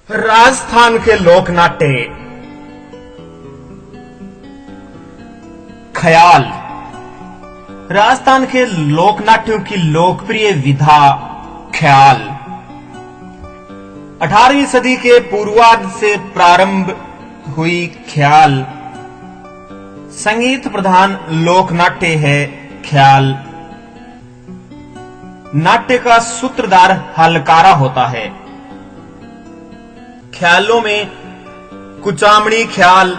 राजस्थान के लोकनाट्य ख्याल। राजस्थान के लोकनाट्यों की लोकप्रिय विधा ख्याल 18वीं सदी के पूर्वार्ध से प्रारंभ हुई। ख्याल संगीत प्रधान लोकनाट्य है। ख्याल नाट्य का सूत्रधार हलकारा होता है। ख्यालों में कुचामणी ख्याल,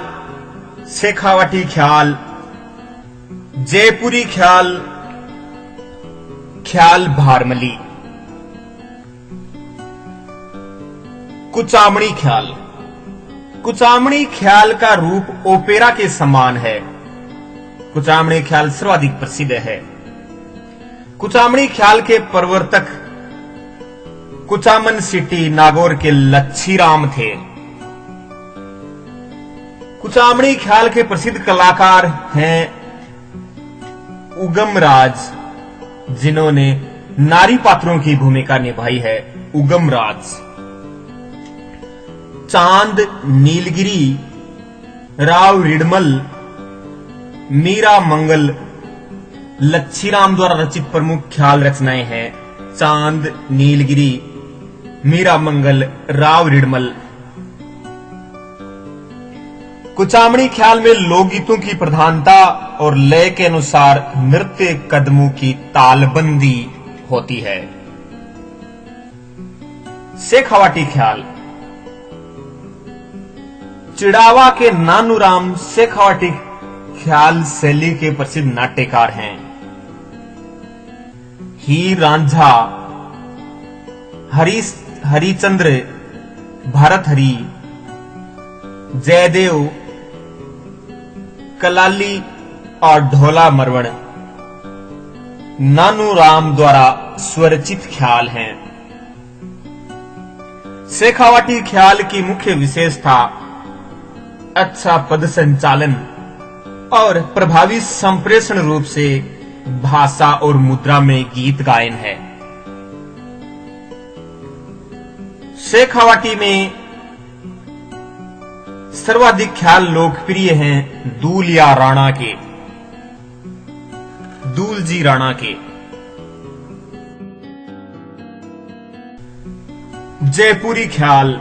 शेखावटी ख्याल, जयपुरी ख्याल, ख्याल भारमली। कुचामणी ख्याल। कुचामणी ख्याल का रूप ओपेरा के समान है। कुचामणी ख्याल सर्वाधिक प्रसिद्ध है। कुचामणी ख्याल के प्रवर्तक कुचामन सिटी नागौर के लच्छीराम थे। कुचामणी ख्याल के प्रसिद्ध कलाकार हैं उगमराज, जिन्होंने नारी पात्रों की भूमिका निभाई है। उगमराज, चांद नीलगिरी, राव रिडमल, मीरा मंगल लच्छीराम द्वारा रचित प्रमुख ख्याल रचनाएं हैं। चांद नीलगिरी, मीरा मंगल, राव रिडमल। कुचामणी ख्याल में लोकगीतों की प्रधानता और लय के अनुसार नृत्य कदमों की तालबंदी होती है। शेखावाटी ख्याल। चिड़ावा के नानूराम शेखावाटी ख्याल शैली के प्रसिद्ध नाट्यकार हैं। हीर रांझा, हरिचंद्र, भरतहरि, जयदेव, कलाली और ढोला मरवण नानूराम द्वारा स्वरचित ख्याल हैं। शेखावाटी ख्याल की मुख्य विशेषता अच्छा पद संचालन और प्रभावी संप्रेषण रूप से भाषा और मुद्रा में गीत गायन है। शेखावाटी में सर्वाधिक ख्याल लोकप्रिय हैं दूलिया राणा के, दूलजी राणा के। जयपुरी ख्याल।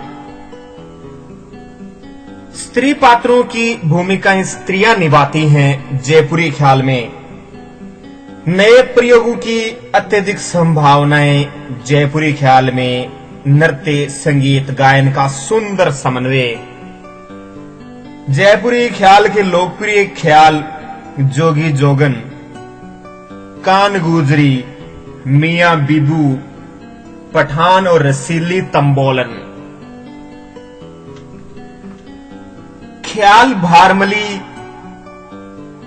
स्त्री पात्रों की भूमिकाएं स्त्रियां निभाती हैं। जयपुरी ख्याल में नए प्रयोगों की अत्यधिक संभावनाएं। जयपुरी ख्याल में नृत्य, संगीत, गायन का सुंदर समन्वय। जयपुरी ख्याल के लोकप्रिय ख्याल जोगी जोगन, कान गुजरी, मियां बीबू, पठान और रसीली तंबोलन। ख्याल भारमली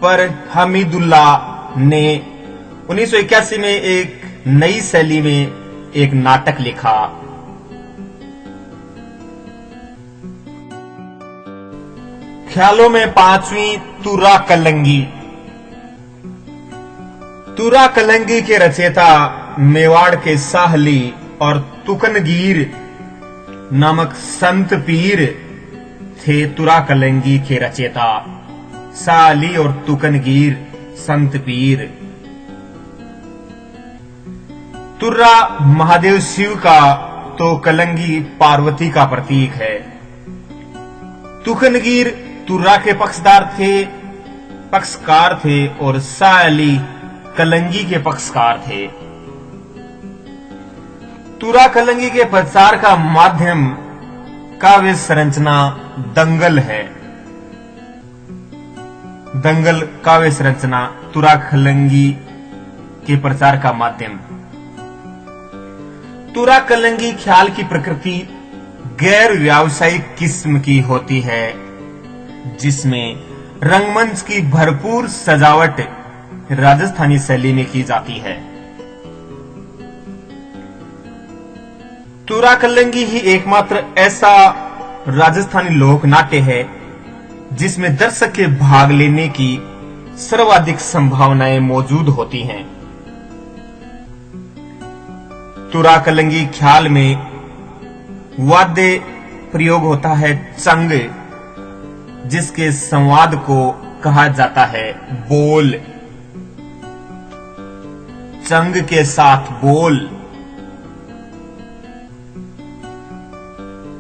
पर हमीदुल्ला ने 1981 में एक नई शैली में एक नाटक लिखा। ख्यालों में पांचवी तुरा कलंगी। तुरा कलंगी के रचयिता मेवाड़ के साहली और तुकनगीर नामक संत पीर थे। तुरा कलंगी के रचयिता साहली और तुकनगीर संत पीर। तुर्रा महादेव शिव का तो कलंगी पार्वती का प्रतीक है। तुकनगीर तुर्रा के पक्षकार थे और साली कलंगी के पक्षकार थे। तुरा कलंगी के प्रचार का माध्यम काव्य संरचना दंगल है। दंगल काव्य संरचना तुरा कलंगी के प्रचार का माध्यम। तुरा कलंगी ख्याल की प्रकृति गैर व्यावसायिक किस्म की होती है, जिसमें रंगमंच की भरपूर सजावट राजस्थानी शैली में की जाती है। तुरा कलंगी ही एकमात्र ऐसा राजस्थानी लोक नाट्य है जिसमें दर्शक के भाग लेने की सर्वाधिक संभावनाएं मौजूद होती हैं। तुरा कलंगी ख्याल में वाद्य प्रयोग होता है चंग, जिसके संवाद को कहा जाता है बोल। चंग के साथ बोल।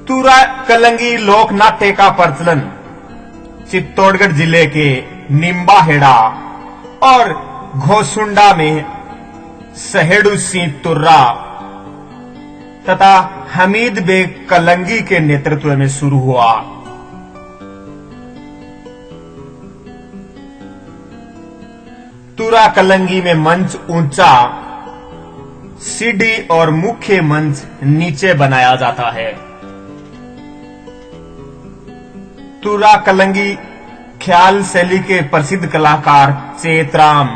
तुरा कलंगी लोक नाट्य का प्रचलन चित्तौड़गढ़ जिले के निम्बाहेड़ा और घोसुंडा में सहेड़ू सिंह तुर्रा तथा हमीद बेग कलंगी के नेतृत्व में शुरू हुआ। तुरा कलंगी में मंच ऊंचा, सीढ़ी और मुख्य मंच नीचे बनाया जाता है। तुरा कलंगी ख्याल शैली के प्रसिद्ध कलाकार चेतराम,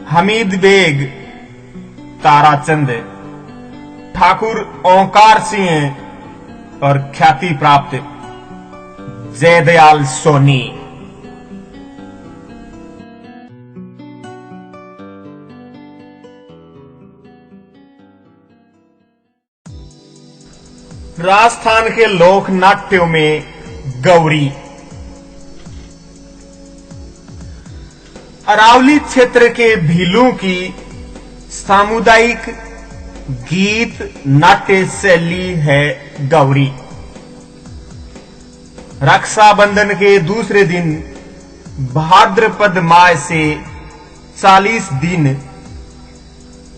हमीद बेग, ताराचंद, ठाकुर ओंकार सिंह और ख्याति प्राप्त जयदयाल सोनी। राजस्थान के लोक नाट्यों में गौरी। अरावली क्षेत्र के भीलों की सामुदायिक गीत नाट्य शैली है गौरी। रक्षाबंधन के दूसरे दिन भाद्रपद माह से 40 दिन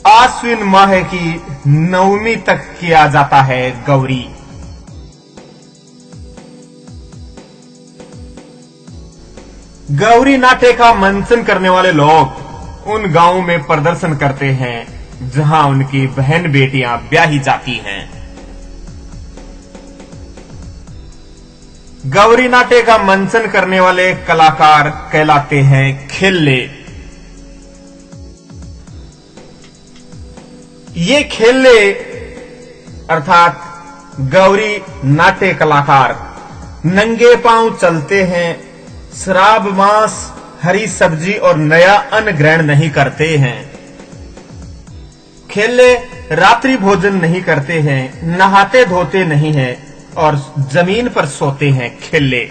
आश्विन माह की नवमी तक किया जाता है गौरी। गौरी नाट्य का मंचन करने वाले लोग उन गांवों में प्रदर्शन करते हैं जहां उनकी बहन बेटियां ब्याही जाती हैं। गौरी नाट्य का मंचन करने वाले कलाकार कहलाते हैं खेले। ये खेले अर्थात गौरी नाट्य कलाकार नंगे पांव चलते हैं, शराब, मांस, हरी सब्जी और नया अन्न ग्रहण नहीं करते हैं। खेले रात्रि भोजन नहीं करते हैं, नहाते धोते नहीं हैं और जमीन पर सोते हैं। खेले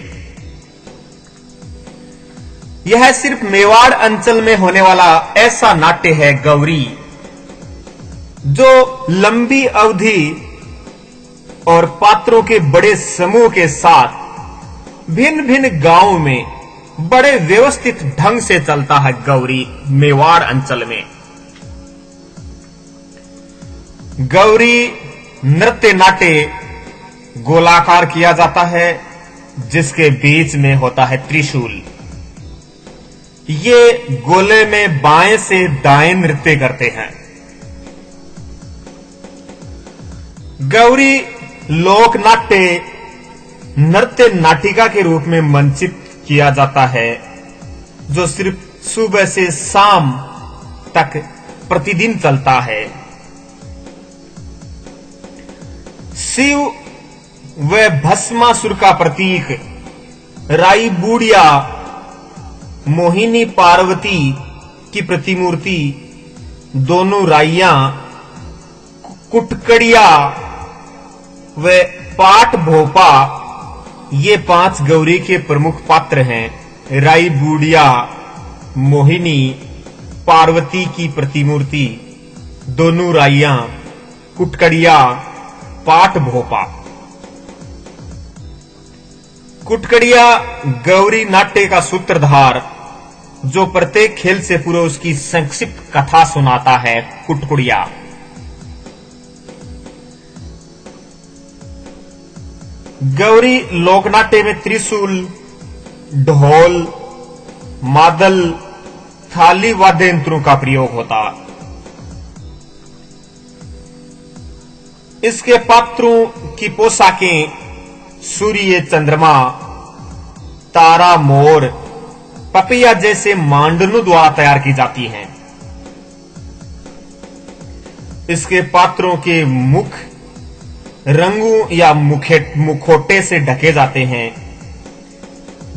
यह सिर्फ मेवाड़ अंचल में होने वाला ऐसा नाट्य है गौरी, जो लंबी अवधि और पात्रों के बड़े समूह के साथ भिन्न भिन्न गांवों में बड़े व्यवस्थित ढंग से चलता है। गौरी मेवाड़ अंचल में गौरी नृत्य नाट्य गोलाकार किया जाता है, जिसके बीच में होता है त्रिशूल। ये गोले में बाएं से दाएं नृत्य करते हैं। गौरी लोक नाट्य नृत्य नाटिका के रूप में मंचित किया जाता है, जो सिर्फ सुबह से शाम तक प्रतिदिन चलता है। शिव व भस्मासुर का प्रतीक राई बूढ़िया मोहिनी पार्वती की प्रतिमूर्ति, दोनों राइयां, कुटकड़िया व पाट भोपा, ये 5 गौरी के प्रमुख पात्र हैं। राई बूढ़िया, मोहिनी, पार्वती की प्रतिमूर्ति, दोनों राइयां, कुटकड़िया, पाट भोपा। कुटकड़िया गौरी नाट्य का सूत्रधार, जो प्रत्येक खेल से पूर्व उसकी संक्षिप्त कथा सुनाता है, कुटकुड़िया। गौरी लोकनाट्य में त्रिशूल, ढोल, मादल, थाली वाद्य यंत्रों का प्रयोग होता। इसके पात्रों की पोशाकें सूर्य, चंद्रमा, तारा, मोर, पपिया जैसे मांडनों द्वारा तैयार की जाती हैं। इसके पात्रों के मुख रंगों या मुखोटे से ढके जाते हैं।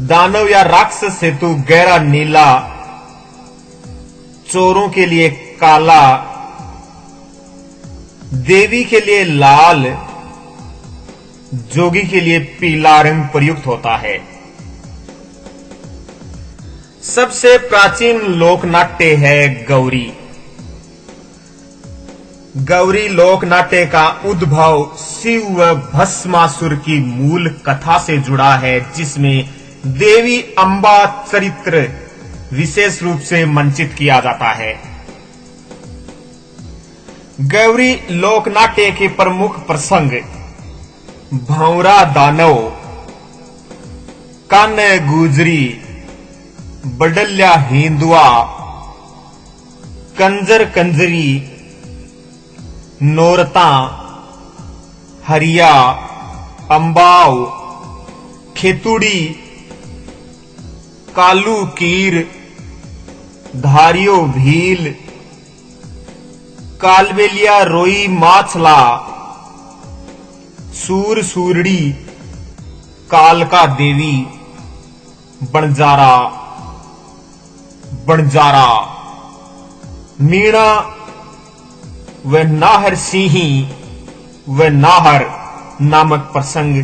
दानव या राक्षस हेतु गहरा नीला, चोरों के लिए काला, देवी के लिए लाल, जोगी के लिए पीला रंग प्रयुक्त होता है। सबसे प्राचीन लोक नाट्य है गौरी। गौरी लोक नाट्य का उद्भव शिव व भस्मासुर की मूल कथा से जुड़ा है, जिसमें देवी अंबा चरित्र विशेष रूप से मंचित किया जाता है। गौरी लोक नाट्य के प्रमुख प्रसंग भंवरा दानव, कान्ह गुजरी, बडल्या हिंदुआ, कंजर कंजरी, नौरता, हरिया, अंबाव, खेतुड़ी, कालू कीर, धारियो भील, कालबेलिया रोई माछला, सूर सूरड़ी, कालका देवी, बणजारा बणजारा, मीणा व नाहर सिंही व नाहर नामक प्रसंग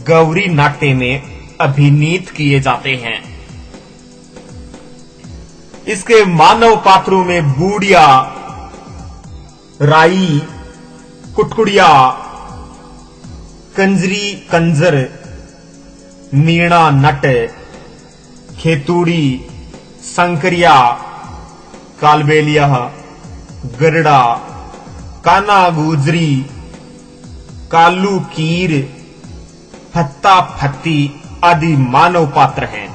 गौरी नाट्य में अभिनीत किए जाते हैं। इसके मानव पात्रों में बूढ़िया, राई, कुटकुड़िया, कंजरी कंजर, मीणा नट, खेतुड़ी, संकरिया, कालबेलिया, गरड़ा, काना गुजरी, कालू कीर, फत्ता फत्ती आदि मानव पात्र हैं।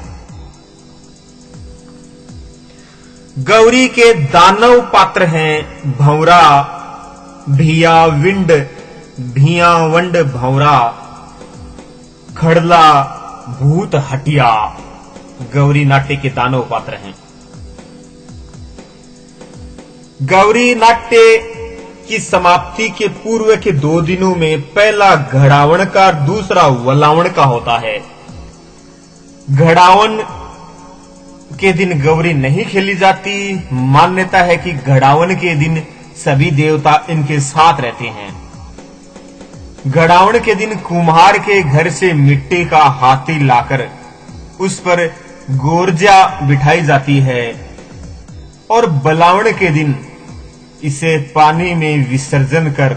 गौरी के दानव पात्र हैं भंवरा, भियाविंड, भियावंड भंवरा, खड़ला, भूत हटिया गौरी नाट्य के दानव पात्र हैं। गौरी नाट्य की समाप्ति के पूर्व के 2 दिनों में पहला घड़ावण का, दूसरा वलावण का होता है। घड़ावण के दिन गौरी नहीं खेली जाती। मान्यता है कि घड़ावण के दिन सभी देवता इनके साथ रहते हैं। घड़ावण के दिन कुम्हार के घर से मिट्टी का हाथी लाकर उस पर गोरजा बिठाई जाती है और बलावण के दिन इसे पानी में विसर्जन कर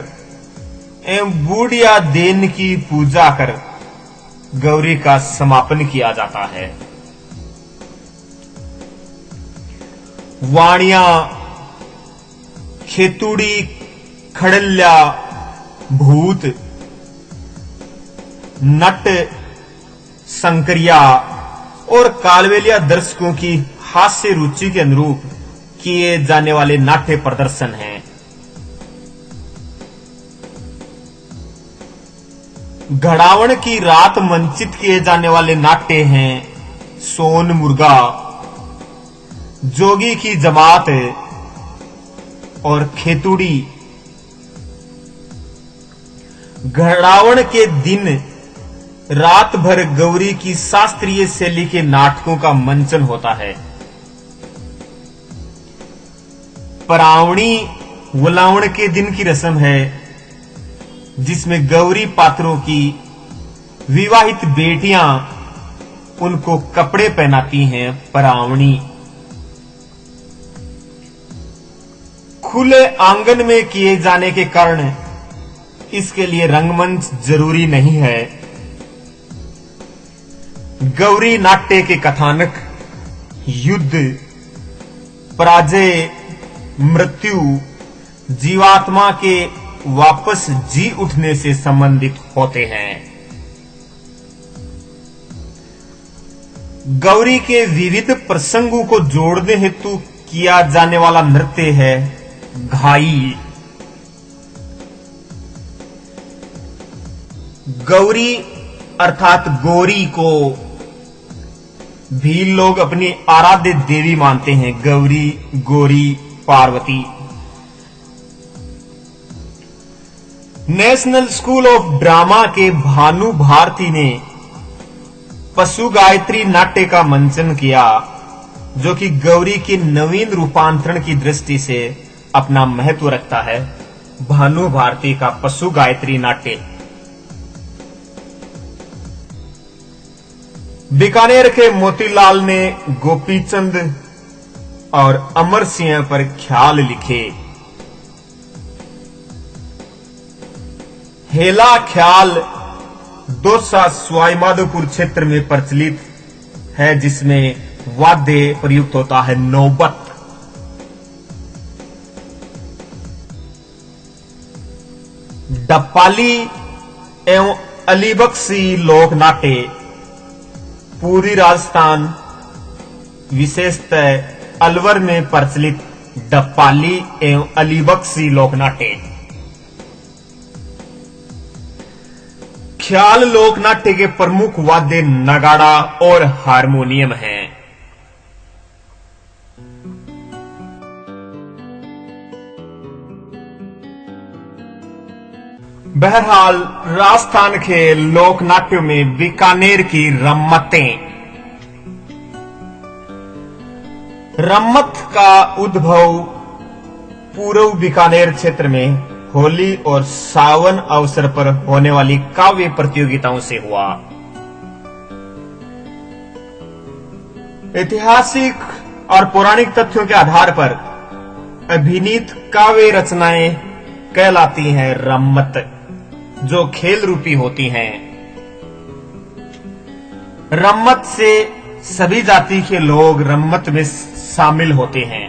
एवं बूढ़िया देन की पूजा कर गौरी का समापन किया जाता है। वाणिया, खेतुड़ी, खड़ल्या, भूत, नट, संकरिया और कालबेलिया दर्शकों की हास्य रुचि के अनुरूप किए जाने वाले नाट्य प्रदर्शन हैं। घड़ावण की रात मंचित किए जाने वाले नाट्य हैं सोन मुर्गा, जोगी की जमात और खेतुड़ी। घड़ावण के दिन रात भर गौरी की शास्त्रीय शैली के नाटकों का मंचन होता है। परावणी वलावण के दिन की रस्म है जिसमें गौरी पात्रों की विवाहित बेटियां उनको कपड़े पहनाती हैं। परावणी खुले आंगन में किए जाने के कारण इसके लिए रंगमंच जरूरी नहीं है। गौरी नाट्य के कथानक युद्ध, पराजय, मृत्यु, जीवात्मा के वापस जी उठने से संबंधित होते हैं। गौरी के विविध प्रसंगों को जोड़ने हेतु किया जाने वाला नृत्य है घाई। गौरी अर्थात गौरी को भी लोग अपनी आराध्य देवी मानते हैं। Gauri, Gauri, Parvati. National school of drama के भानु भारती ने पशु गायत्री नाट्य का मंचन किया, जो कि गौरी के नवीन रूपांतरण की दृष्टि से अपना महत्व रखता है। भानु भारती का पशु गायत्री नाट्य बीकानेर के मोतीलाल ने गोपीचंद और अमर सिंह पर ख्याल लिखे। हेला ख्याल दौसा सवाईमाधोपुर क्षेत्र में प्रचलित है, जिसमें वाद्य प्रयुक्त होता है नौबत। डप्पाली एवं अलीबख्शी लोक नाट्य पूरी राजस्थान, विशेषतः अलवर में प्रचलित डप्पाली एवं अलीबख्शी लोक नाट्य ख्याल लोक नाट्य के प्रमुख वाद्य नगाड़ा और हारमोनियम हैं। बहरहाल राजस्थान के लोक नाट्यों में बीकानेर की रम्मतें। रम्मत का उद्भव पूर्व बीकानेर क्षेत्र में होली और सावन अवसर पर होने वाली काव्य प्रतियोगिताओं से हुआ। ऐतिहासिक और पौराणिक तथ्यों के आधार पर अभिनीत काव्य रचनाएं कहलाती हैं रम्मत, जो खेल रूपी होती हैं। रम्मत से सभी जाति के लोग रम्मत में शामिल होते हैं।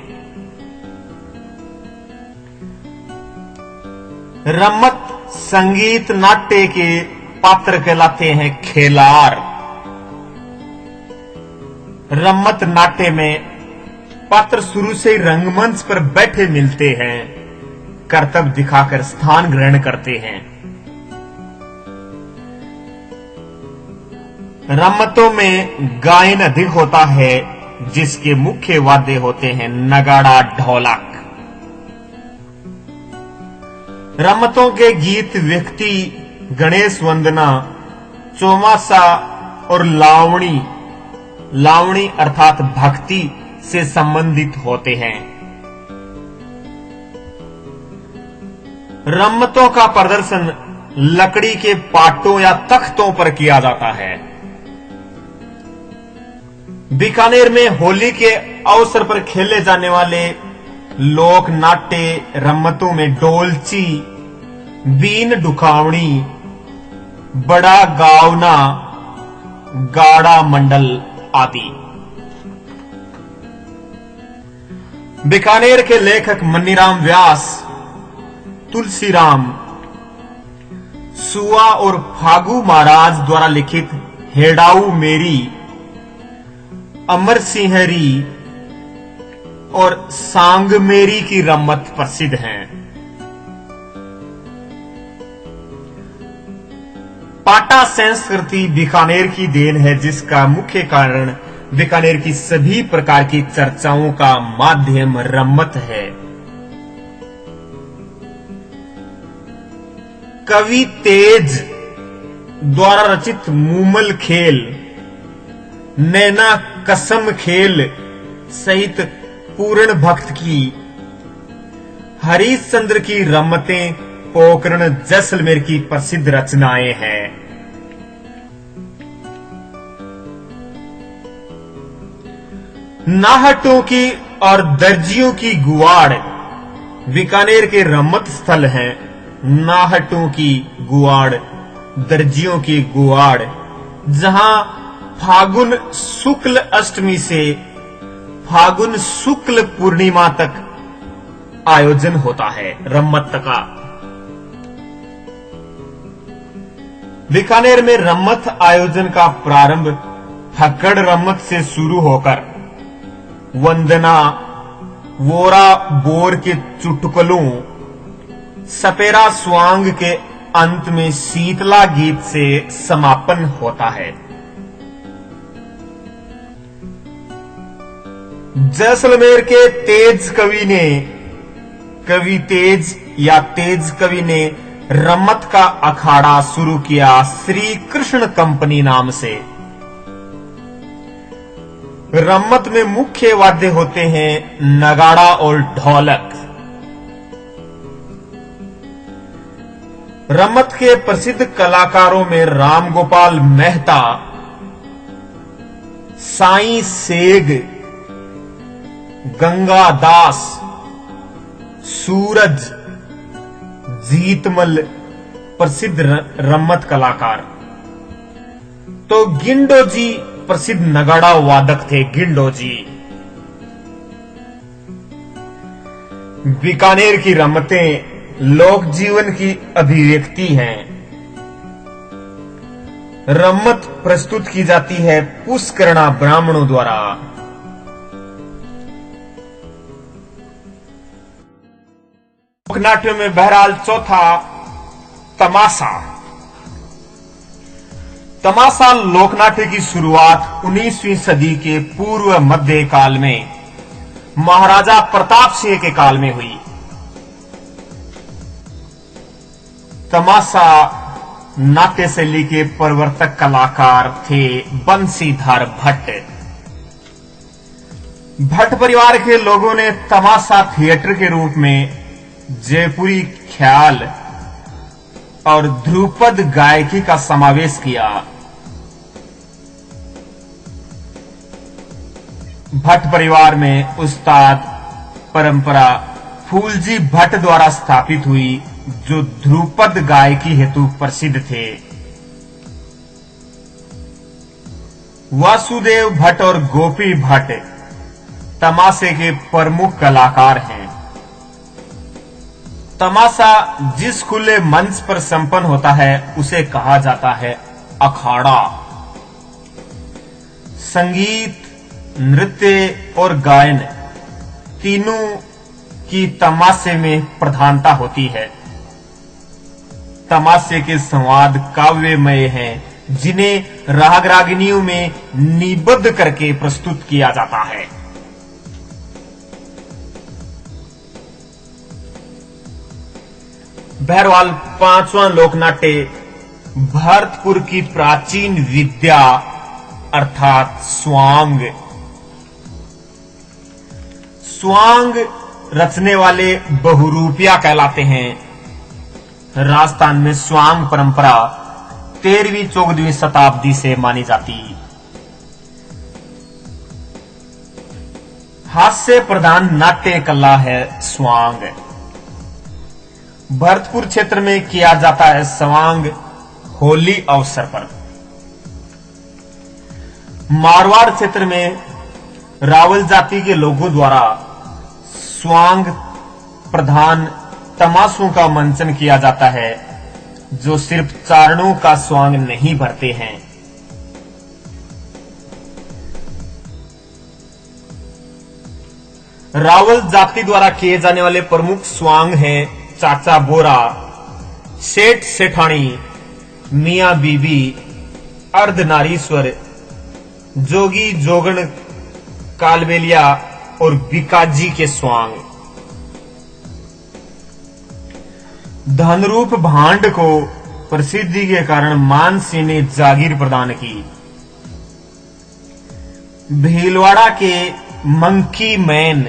रम्मत संगीत नाट्य के पात्र कहलाते हैं खेलार। रम्मत नाट्य में पात्र शुरू से रंगमंच पर बैठे मिलते हैं, कर्तव्य दिखाकर स्थान ग्रहण करते हैं। रम्मतों में गायन अधिक होता है, जिसके मुख्य वाद्य होते हैं नगाड़ा, ढोलक। रम्मतों के गीत व्यक्ति गणेश वंदना, चौमासा और लावणी, लावणी अर्थात भक्ति से संबंधित होते हैं। रम्मतों का प्रदर्शन लकड़ी के पाटों या तख्तों पर किया जाता है। बीकानेर में होली के अवसर पर खेले जाने वाले लोक नाट्य रम्मतों में डोलची, बीन डुकावणी, बड़ा गावना, गाड़ा मंडल आदि। बीकानेर के लेखक मन्नीराम व्यास, तुलसीराम, सुआ और फागू महाराज द्वारा लिखित हेडाऊ मेरी, अमर सिंहरी और सांग मेरी की रम्मत प्रसिद्ध हैं। पाटा संस्कृति बीकानेर की देन है, जिसका मुख्य कारण बीकानेर की सभी प्रकार की चर्चाओं का माध्यम रम्मत है। कवि तेज द्वारा रचित मूमल खेल, नैना कसम खेल सहित पूर्ण भक्त की, हरिश्चंद्र की रम्मतें पोकरण जैसलमेर की प्रसिद्ध रचनाएं हैं। नाहटों की और दर्जियों की गुआड़ बीकानेर के रम्मत स्थल हैं। नाहटों की गुआड़, दर्जियों की गुआड़, जहां फागुन शुक्ल अष्टमी से फागुन शुक्ल पूर्णिमा तक आयोजन होता है रम्मत का। बीकानेर में रम्मत आयोजन का प्रारंभ फक्कड़ रम्मत से शुरू होकर वंदना, वोरा बोर के चुटकुलों, सपेरा स्वांग के अंत में शीतला गीत से समापन होता है। जैसलमेर के तेज कवि ने, कवि तेज या तेज कवि ने रम्मत का अखाड़ा शुरू किया श्री कृष्ण कंपनी नाम से। रम्मत में मुख्य वाद्य होते हैं नगाड़ा और ढोलक। रम्मत के प्रसिद्ध कलाकारों में राम गोपाल मेहता, साईं सेग, गंगा दास, सूरज, जीतमल प्रसिद्ध रम्मत कलाकार। तो गिंडो जी प्रसिद्ध नगाड़ा वादक थे। गिंडो जी बीकानेर की रमतें लोक जीवन की अभिव्यक्ति हैं। रम्मत प्रस्तुत की जाती है पुष्करणा ब्राह्मणों द्वारा। लोकनाट्य में बहरहाल चौथा तमाशा। तमाशा लोकनाट्य की शुरुआत 19वीं सदी के पूर्व मध्य काल में महाराजा प्रताप सिंह के काल में हुई। तमाशा नाट्य शैली के प्रवर्तक कलाकार थे बंसीधर भट्ट। भट्ट परिवार के लोगों ने तमाशा थिएटर के रूप में जयपुरी ख्याल और ध्रुपद गायकी का समावेश किया। भट्ट परिवार में उस्ताद परंपरा फूलजी भट्ट द्वारा स्थापित हुई, जो ध्रुपद गायकी हेतु प्रसिद्ध थे। वासुदेव भट्ट और गोपी भट्ट तमाशे के प्रमुख कलाकार हैं। तमाशा जिस खुले मंच पर संपन्न होता है उसे कहा जाता है अखाड़ा। संगीत, नृत्य और गायन तीनों की तमाशे में प्रधानता होती है। तमाशे के संवाद काव्यमय हैं, जिन्हें राग रागिनियों में निबद्ध करके प्रस्तुत किया जाता है। बहरहाल पांचवां लोकनाट्य भरतपुर की प्राचीन विद्या अर्थात स्वांग। स्वांग रचने वाले बहुरूपिया कहलाते हैं। राजस्थान में स्वांग परंपरा 13वीं-14वीं शताब्दी से मानी जाती। हास्य प्रधान नाट्य कला है स्वांग। भरतपुर क्षेत्र में किया जाता है स्वांग होली अवसर पर। मारवाड़ क्षेत्र में रावल जाति के लोगों द्वारा स्वांग प्रधान तमाशों का मंचन किया जाता है, जो सिर्फ चारणों का स्वांग नहीं भरते हैं। रावल जाति द्वारा किए जाने वाले प्रमुख स्वांग हैं चाचा बोरा, सेठ सेठानी, मियां बीबी, अर्धनारीश्वर, जोगी जोगण, कालबेलिया और बिकाजी के स्वांग। धनरूप भांड को प्रसिद्धि के कारण मानसिंह ने जागीर प्रदान की। भीलवाड़ा के मंकी मैन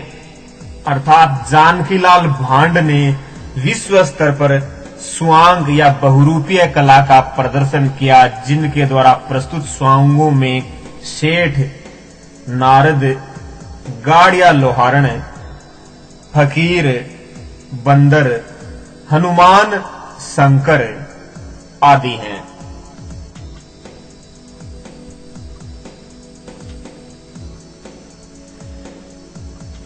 अर्थात जानकीलाल भांड ने विश्व स्तर पर स्वांग या बहुरूपीय कला का प्रदर्शन किया, जिनके द्वारा प्रस्तुत स्वांगों में सेठ, नारद, गाड़िया लोहारण, फकीर, बंदर, हनुमान, शंकर आदि हैं।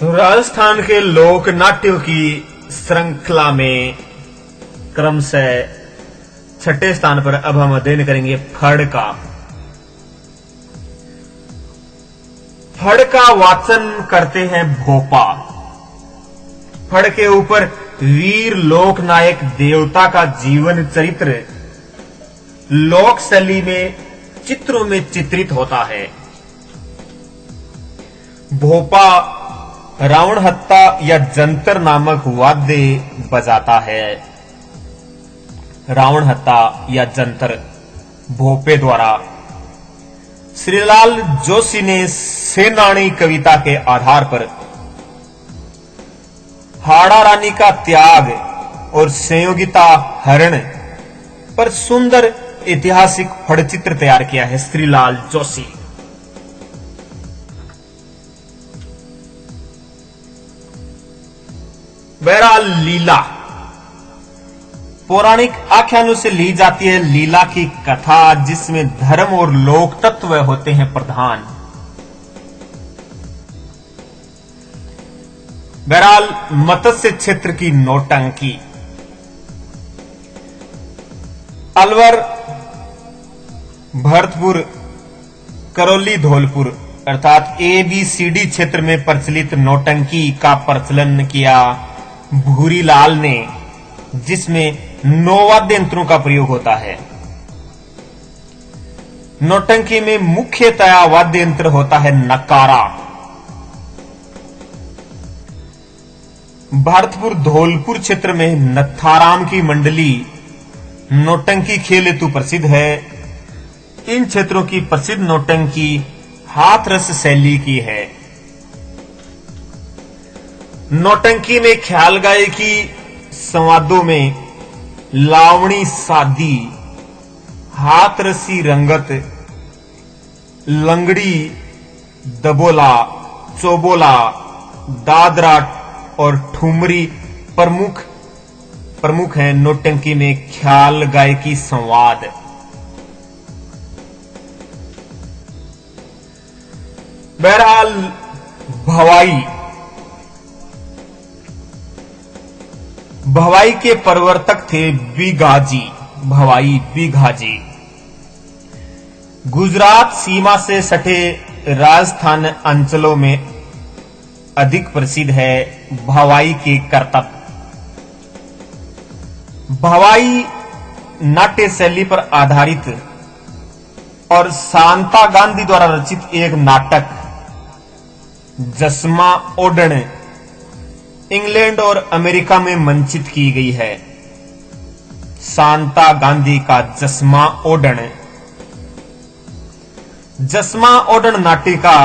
तो राजस्थान के लोक नाट्यों की श्रृंखला में क्रमशः छठे स्थान पर अब हम अध्ययन करेंगे फड़ का। फड़ का वाचन करते हैं भोपा। फड़ के ऊपर वीर लोक नायक देवता का जीवन चरित्र लोक शैली में चित्रों में चित्रित होता है। भोपा रावण हत्ता या जंतर नामक वाद्य बजाता है। रावण हत्ता या जंतर भोपे द्वारा श्रीलाल जोशी ने सेनानी कविता के आधार पर हाड़ा रानी का त्याग और संयोगिता हरण पर सुंदर ऐतिहासिक फड़चित्र तैयार किया है। श्रीलाल जोशी बहरहाल लीला पौराणिक आख्यानों से ली जाती है लीला की कथा, जिसमें धर्म और लोक तत्व होते हैं प्रधान। बहरहाल मत्स्य क्षेत्र की नौटंकी। अलवर, भरतपुर, करौली, धौलपुर अर्थात ABCD क्षेत्र में प्रचलित नौटंकी का प्रचलन किया भूरीलाल ने, जिसमें 9 वाद्य यंत्रों का प्रयोग होता है। नौटंकी में मुख्यतया वाद्य यंत्र होता है नकारा। भरतपुर, धौलपुर क्षेत्र में नथाराम की मंडली नौटंकी खेल हेतु प्रसिद्ध है। इन क्षेत्रों की प्रसिद्ध नौटंकी हाथरस शैली की है। नौटंकी में ख्याल गायकी संवादों में लावणी, सादी, हाथरसी रंगत, लंगड़ी, दबोला, चौबोला, दादरा और ठुमरी प्रमुख है। नौटंकी में ख्याल गायकी संवाद। बहरहाल भवाई के प्रवर्तक थे बिघाजी। गुजरात सीमा से सटे राजस्थान अंचलों में अधिक प्रसिद्ध है भवाई के करतब। भवाई नाट्य शैली पर आधारित और शांता गांधी द्वारा रचित एक नाटक जसमा ओडन इंग्लैंड और अमेरिका में मंचित की गई है। शांता गांधी का जसमा ओडन नाटिका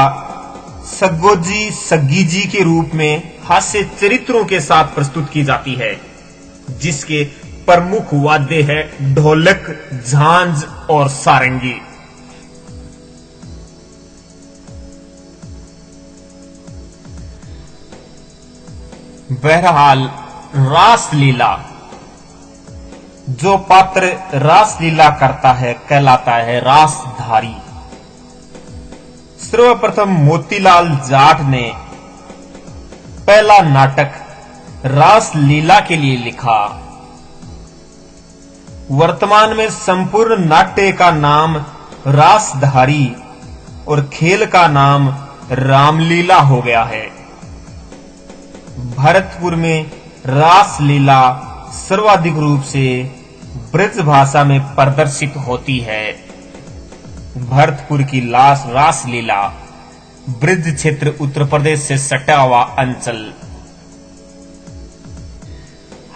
सग्गीजी के रूप में हास्य चरित्रों के साथ प्रस्तुत की जाती है, जिसके प्रमुख वाद्य है ढोलक, झांझ और सारंगी। बहरहाल रासलीला, जो पात्र रासलीला करता है कहलाता है रासधारी। सर्वप्रथम मोतीलाल जाट ने पहला नाटक रासलीला के लिए लिखा। वर्तमान में संपूर्ण नाट्य का नाम रासधारी और खेल का नाम रामलीला हो गया है। भरतपुर में रासलीला सर्वाधिक रूप से ब्रज भाषा में प्रदर्शित होती है। भरतपुर की रासलीला ब्रज क्षेत्र उत्तर प्रदेश से सटा हुआ अंचल।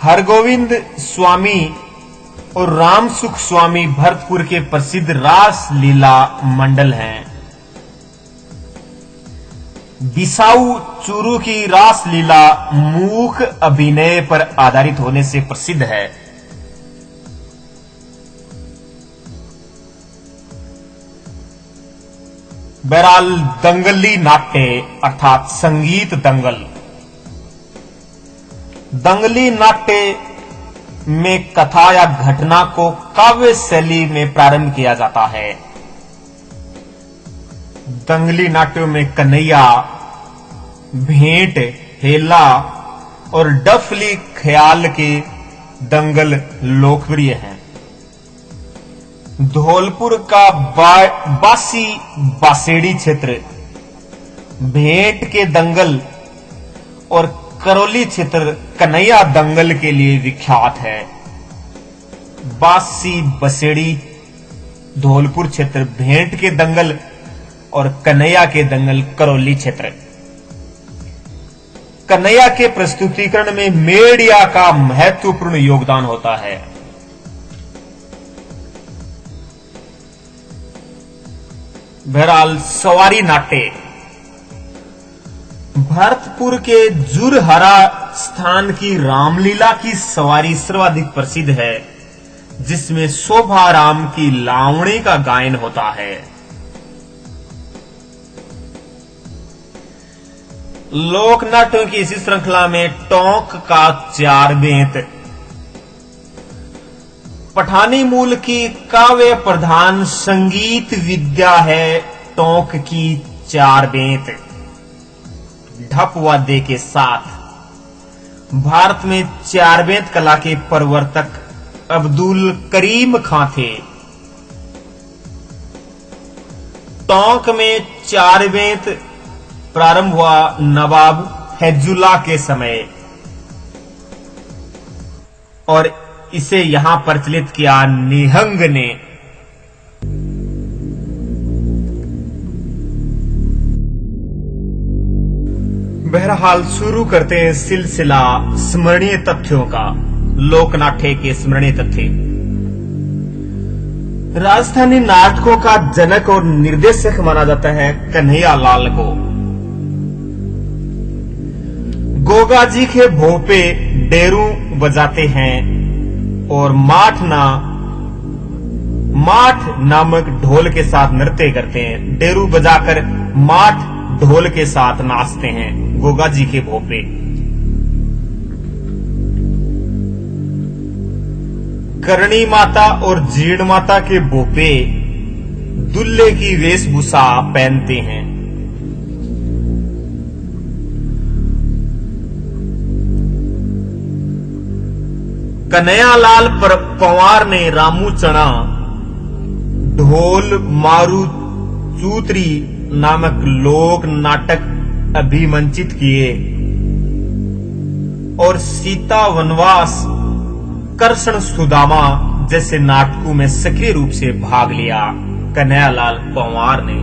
हरगोविंद स्वामी और रामसुख स्वामी भरतपुर के प्रसिद्ध रासलीला मंडल हैं। बिसाऊ चूरू की रासलीला मूक अभिनय पर आधारित होने से प्रसिद्ध है। बहरहाल दंगली नाट्य अर्थात संगीत दंगल। दंगली नाट्य में कथा या घटना को काव्य शैली में प्रारंभ किया जाता है। दंगली नाट्यों में कन्हैया, भेंट, हेला और डफली ख्याल के दंगल लोकप्रिय हैं। धौलपुर का बासी बासेड़ी क्षेत्र भेंट के दंगल और करौली क्षेत्र कन्हैया दंगल के लिए विख्यात है। बासी बसेड़ी धौलपुर क्षेत्र, भेंट के दंगल और कन्हैया के दंगल करौली क्षेत्र। कन्हैया के प्रस्तुतिकरण में मीडिया का महत्वपूर्ण योगदान होता है। बहरहाल सवारी नाट्य। भरतपुर के जुरहरा स्थान की रामलीला की सवारी सर्वाधिक प्रसिद्ध है, जिसमें शोभाराम की लावणी का गायन होता है। लोक नाट्यों की इसी श्रृंखला में टोंक का चार बेंत। पठानी मूल की काव्य प्रधान संगीत विद्या है टोंक की चार बेंत। ढप वाद्य के साथ भारत में चार बेंत कला के प्रवर्तक अब्दुल करीम खां थे। टोंक में चार बेंत प्रारंभ हुआ नवाब फैजुल्लाह के समय और इसे यहां प्रचलित किया निहंग ने। बहरहाल शुरू करते हैं सिलसिला स्मरणीय तथ्यों का। लोकनाट्य के स्मरणीय तथ्य। राजस्थानी नाटकों का जनक और निर्देशक माना जाता है कन्हैया लाल को। गोगा जी के भोपे डेरू बजाते हैं और माठ नामक ढोल के साथ नृत्य करते हैं। डेरू बजाकर माठ ढोल के साथ नाचते हैं गोगा जी के भोपे। करणी माता और जीर्ण माता के भोपे दुल्हे की वेशभूषा पहनते हैं। कन्हैयालाल पंवार ने रामू चना ढोल मारू चूतरी नामक लोक नाटक अभिमंचित किए और सीता वनवास कर्षण सुदामा जैसे नाटकों में सक्रिय रूप से भाग लिया कन्हैयालाल पंवार ने।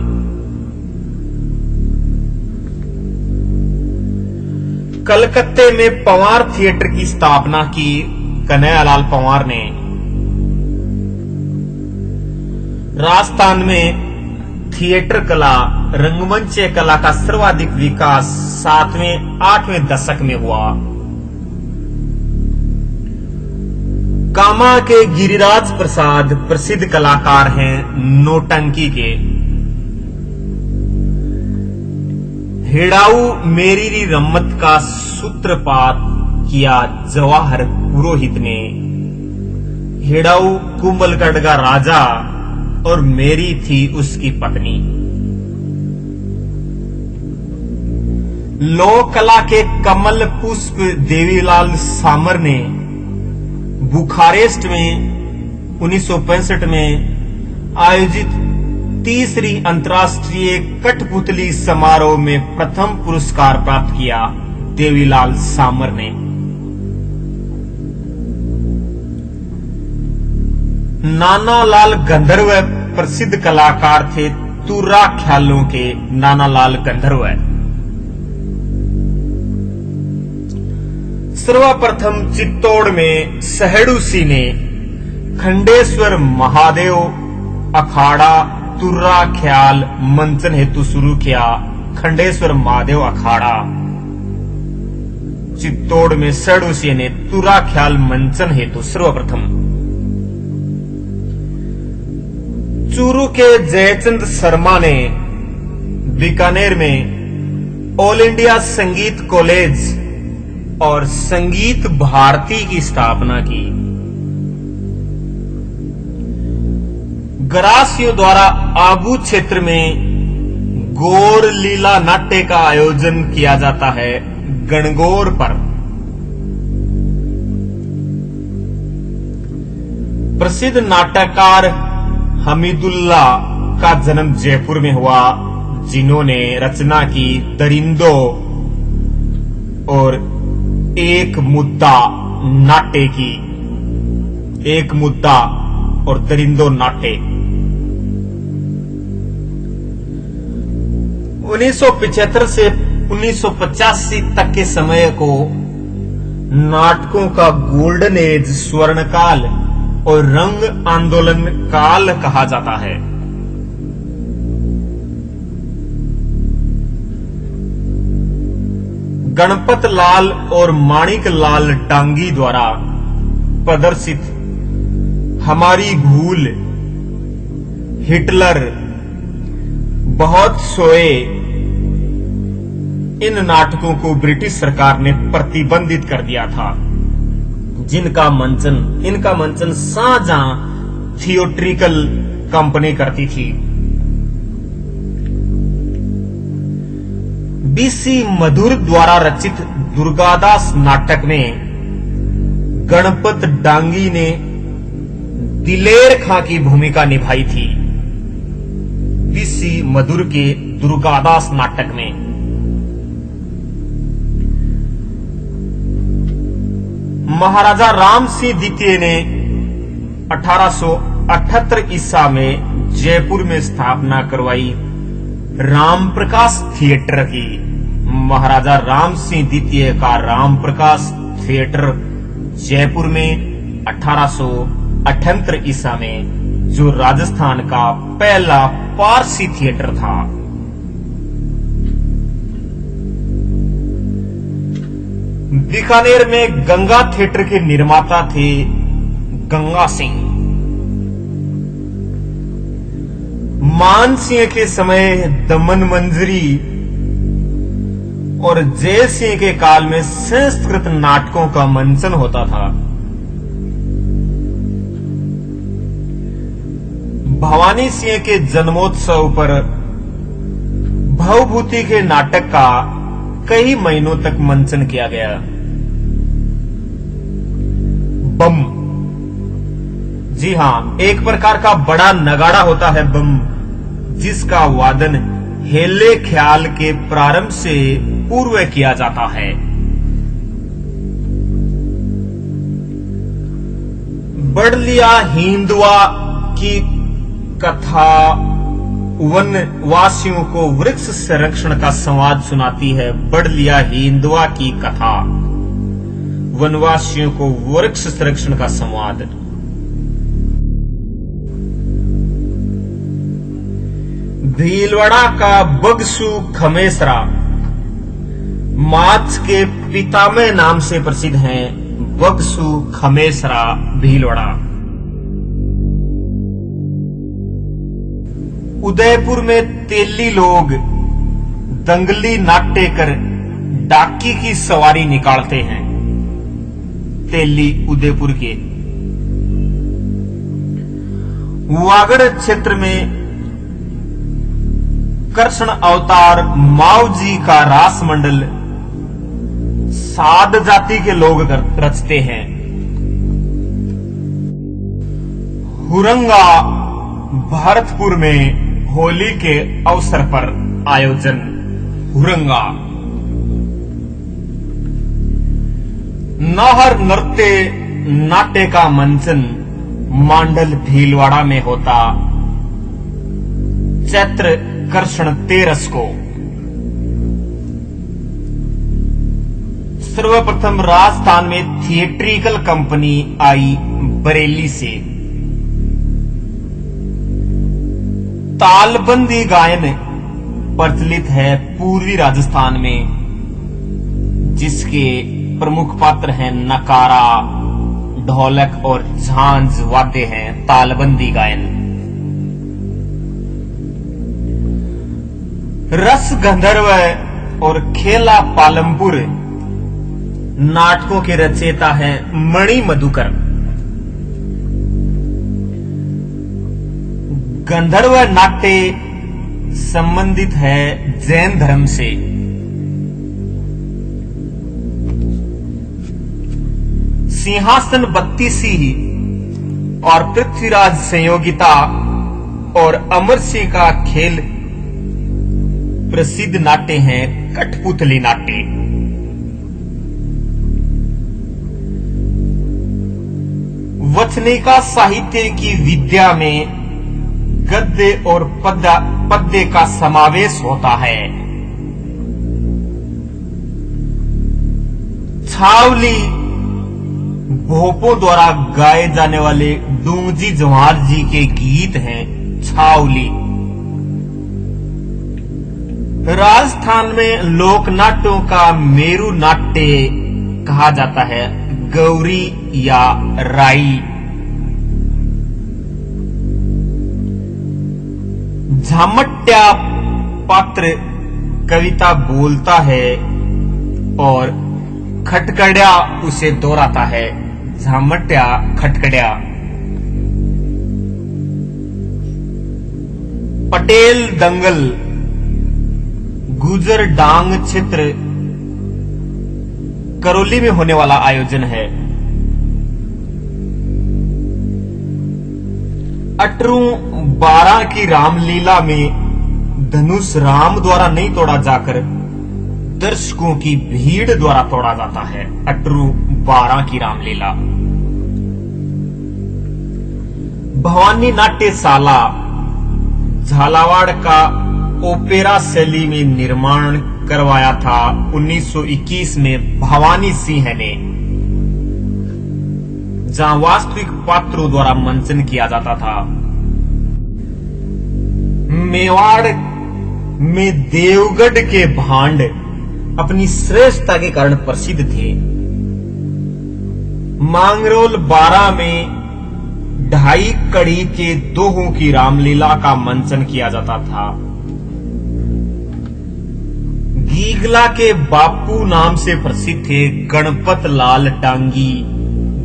कलकत्ते में पंवार थिएटर की स्थापना की कन्हैयालाल पंवार ने। राजस्थान में थिएटर कला रंगमंच कला का सर्वाधिक विकास 7वें-8वें दशक में हुआ। कामा के गिरिराज प्रसाद प्रसिद्ध कलाकार हैं नौटंकी के। हेड़ाऊ मेरी रम्मत का सूत्रपात किया जवाहर पुरोहित ने। हेड़ाऊ कुंभलगढ़ का राजा और मेरी थी उसकी पत्नी। लोक कला के कमल पुष्प देवीलाल सामर ने बुखारेस्ट में 1965 में आयोजित तीसरी अंतर्राष्ट्रीय कठपुतली समारोह में प्रथम पुरस्कार प्राप्त किया देवीलाल सामर ने। नानालाल गंधर्व प्रसिद्ध कलाकार थे तुर्रा ख्यालों के नानालाल गंधर्व। सर्वप्रथम चित्तौड़ में सहड़ूसी ने खंडेश्वर महादेव अखाड़ा तुर्रा ख्याल मंचन हेतु शुरू किया। खंडेश्वर महादेव अखाड़ा चित्तौड़ में सहड़ूसी ने तुर्रा ख्याल मंचन हेतु सर्वप्रथम। चूरू के जयचंद शर्मा ने बीकानेर में ऑल इंडिया संगीत कॉलेज और संगीत भारती की स्थापना की। गरासियों द्वारा आबू क्षेत्र में गौर लीला नाट्य का आयोजन किया जाता है गणगौर पर। प्रसिद्ध नाटककार हमीदुल्ला का जन्म जयपुर में हुआ, जिन्होंने रचना की दरिंदो और एक मुद्दा नाट्य की। एक मुद्दा और दरिंदो नाट्य 1975 से 1985 तक के समय को नाटकों का गोल्डन एज स्वर्ण काल और रंग आंदोलन काल कहा जाता है। गणपत लाल और माणिक लाल डांगी द्वारा प्रदर्शित हमारी भूल, हिटलर, बहुत सोए, इन नाटकों को ब्रिटिश सरकार ने प्रतिबंधित कर दिया था, इनका मंचन शाहजहां थिएट्रिकल कंपनी करती थी। बीसी मधुर द्वारा रचित दुर्गादास नाटक में गणपत डांगी ने दिलेर खां की भूमिका निभाई थी। बीसी मधुर के दुर्गादास नाटक में महाराजा राम सिंह द्वितीय ने 1878 ईसा में जयपुर में स्थापना करवाई रामप्रकाश थिएटर की। महाराजा राम सिंह द्वितीय का रामप्रकाश थिएटर जयपुर में 1878 ईसा में, जो राजस्थान का पहला पारसी थिएटर था। बीकानेर में गंगा थिएटर के निर्माता थे गंगा सिंह। मान सिंह के समय दमन मंजरी और जय सिंह के काल में संस्कृत नाटकों का मंचन होता था। भवानी सिंह के जन्मोत्सव पर भवभूति के नाटक का कई महीनों तक मंचन किया गया। बम, जी हां, एक प्रकार का बड़ा नगाड़ा होता है बम, जिसका वादन हेले ख्याल के प्रारंभ से पूर्व किया जाता है। बड़लिया हिंदुआ की कथा वनवासियों को वृक्ष संरक्षण का संवाद सुनाती है। बड़लिया हिंदुआ की कथा वनवासियों को वृक्ष संरक्षण का संवाद। भीलवाड़ा का बगसू खमेसरा माछ के पितामह नाम से प्रसिद्ध हैं। बगसू खमेसरा भीलवाड़ा। उदयपुर में तेली लोग दंगली नाट्य कर डाकी की सवारी निकालते हैं। तेली उदयपुर के। वागड़ क्षेत्र में कृष्ण अवतार माओ जी का रास मंडल साध जाति के लोग रचते हैं। हुरंगा भरतपुर में होली के अवसर पर आयोजन। हुरंगा। नाहर नृत्य नाट्य का मंचन मांडल भीलवाड़ा में होता चैत्र कृष्ण तेरस को। सर्वप्रथम राजस्थान में थिएट्रिकल कंपनी आई बरेली से। तालबंदी गायन प्रचलित है पूर्वी राजस्थान में, जिसके प्रमुख पात्र हैं नकारा, ढोलक और झांझ वाद्य हैं। तालबंदी गायन। रस गंधर्व और खेला पालमपुर नाटकों के रचयिता हैं मणि मधुकर। गंधर्व नाट्य संबंधित है जैन धर्म से। सिंहासन बत्तीसी और पृथ्वीराज संयोगिता और अमर सिंह का खेल प्रसिद्ध नाट्य हैं कठपुतली नाट्य। वचनिका साहित्य की विद्या में गद्य और पद्य का समावेश होता है। छावली भोपों द्वारा गाए जाने वाले डूंगजी जवाहर जी के गीत हैं छावली। राजस्थान में लोक नाट्यों का मेरु नाट्य कहा जाता है गौरी या राई। झामट्या पात्र कविता बोलता है और खटकड़िया उसे दोहराता है। झामट्या खटकड़िया। पटेल दंगल गुजर डांग क्षेत्र करौली में होने वाला आयोजन है। 18/12 की रामलीला में धनुष राम द्वारा नहीं तोड़ा जाकर दर्शकों की भीड़ द्वारा तोड़ा जाता है। 18/12 की रामलीला। भवानी नाट्यशाला झालावाड़ का ओपेरा शैली में निर्माण करवाया था 1921 में भवानी सिंह ने, जहां वास्तविक पात्रों द्वारा मंचन किया जाता था। मेवाड़ में देवगढ़ के भांड अपनी श्रेष्ठता के कारण प्रसिद्ध थे। मांगरोल 12 में 2.5 कड़ी के दोहों की रामलीला का मंचन किया जाता था। गीगला के बापू नाम से प्रसिद्ध थे गणपत लाल डांगी।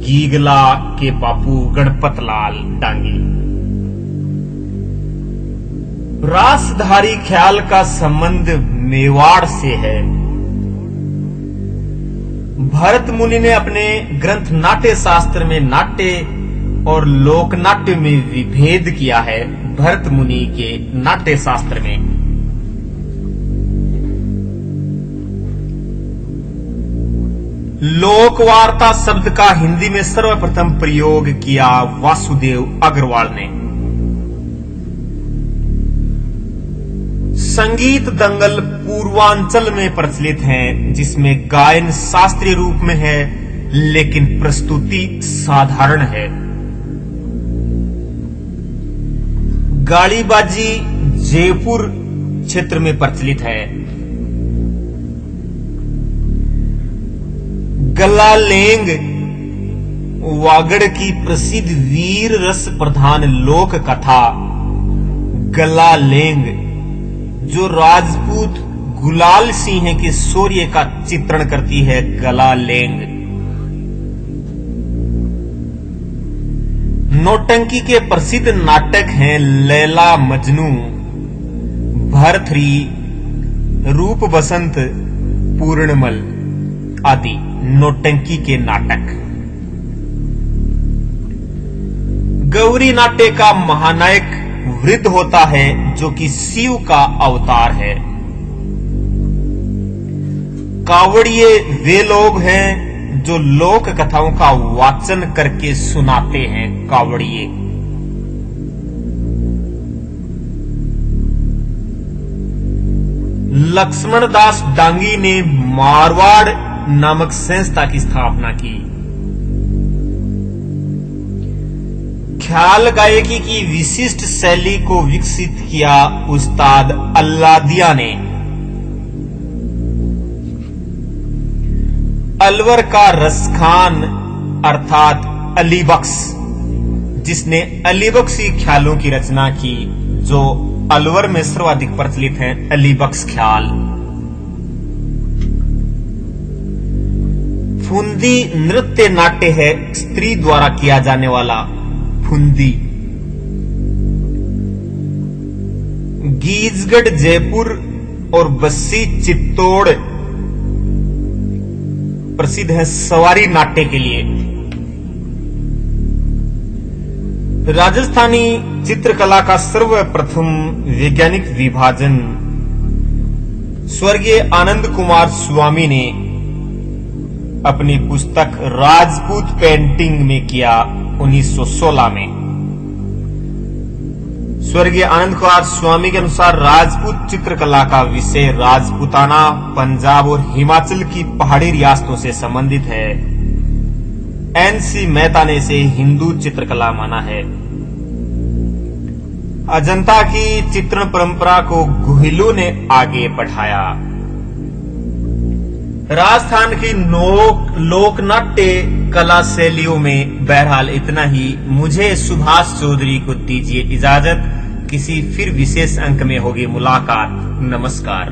गीगला के बापू गणपत लाल डांगी। रासधारी ख्याल का संबंध मेवाड़ से है। भरत मुनि ने अपने ग्रंथ नाट्य शास्त्र में नाट्य और लोक नाट्य में विभेद किया है। भरत मुनि के नाट्य शास्त्र में लोकवार्ता शब्द का हिंदी में सर्वप्रथम प्रयोग किया वासुदेव अग्रवाल ने। संगीत दंगल पूर्वांचल में प्रचलित हैं, जिसमें गायन शास्त्रीय रूप में है लेकिन प्रस्तुति साधारण है। गाड़ीबाजी जयपुर क्षेत्र में प्रचलित है। गलालेंग वागड़ की प्रसिद्ध वीर रस प्रधान लोक कथा गलालेंग, जो राजपूत गुलाल सिंह के शौर्य का चित्रण करती है। गलालेंग नौटंकी के प्रसिद्ध नाटक हैं लैला मजनू, भरथरी, रूप बसंत, पूर्णमल आदि नौटंकी के नाटक। गौरी नाट्य का महानायक वृद्ध होता है, जो कि शिव का अवतार है। कावड़िए वे लोग हैं जो लोक कथाओं का वाचन करके सुनाते हैं। कावड़िए लक्ष्मण दास डांगी ने मारवाड़ नामक संस्था की स्थापना की। ख्याल गायकी की विशिष्ट शैली को विकसित किया उस्ताद अल्लादिया ने। अलवर का रसखान अर्थात अली बख्श, जिसने अली बख्शी ख्यालों की रचना की, जो अलवर में सर्वाधिक प्रचलित हैं। अली बख्श ख्याल। फुंदी नृत्य नाट्य है, स्त्री द्वारा किया जाने वाला फुंदी। गीजगढ़ जयपुर और बस्सी चित्तौड़ प्रसिद्ध है सवारी नाट्य के लिए। राजस्थानी चित्रकला का सर्वप्रथम वैज्ञानिक विभाजन स्वर्गीय आनंद कुमार स्वामी ने अपनी पुस्तक राजपूत पेंटिंग में किया 1916 में। स्वर्गीय आनंद कुमार स्वामी के अनुसार राजपूत चित्रकला का विषय राजपूताना, पंजाब और हिमाचल की पहाड़ी रियासतों से संबंधित है। एन.सी. मेहता ने इसे हिंदू चित्रकला माना है। अजंता की चित्रण परंपरा को गुहिलों ने आगे बढ़ाया। राजस्थान की लोकनाट्य कला शैलियों में बहरहाल इतना ही। मुझे सुभाष चौधरी को दीजिए इजाजत। किसी फिर विशेष अंक में होगी मुलाकात। नमस्कार।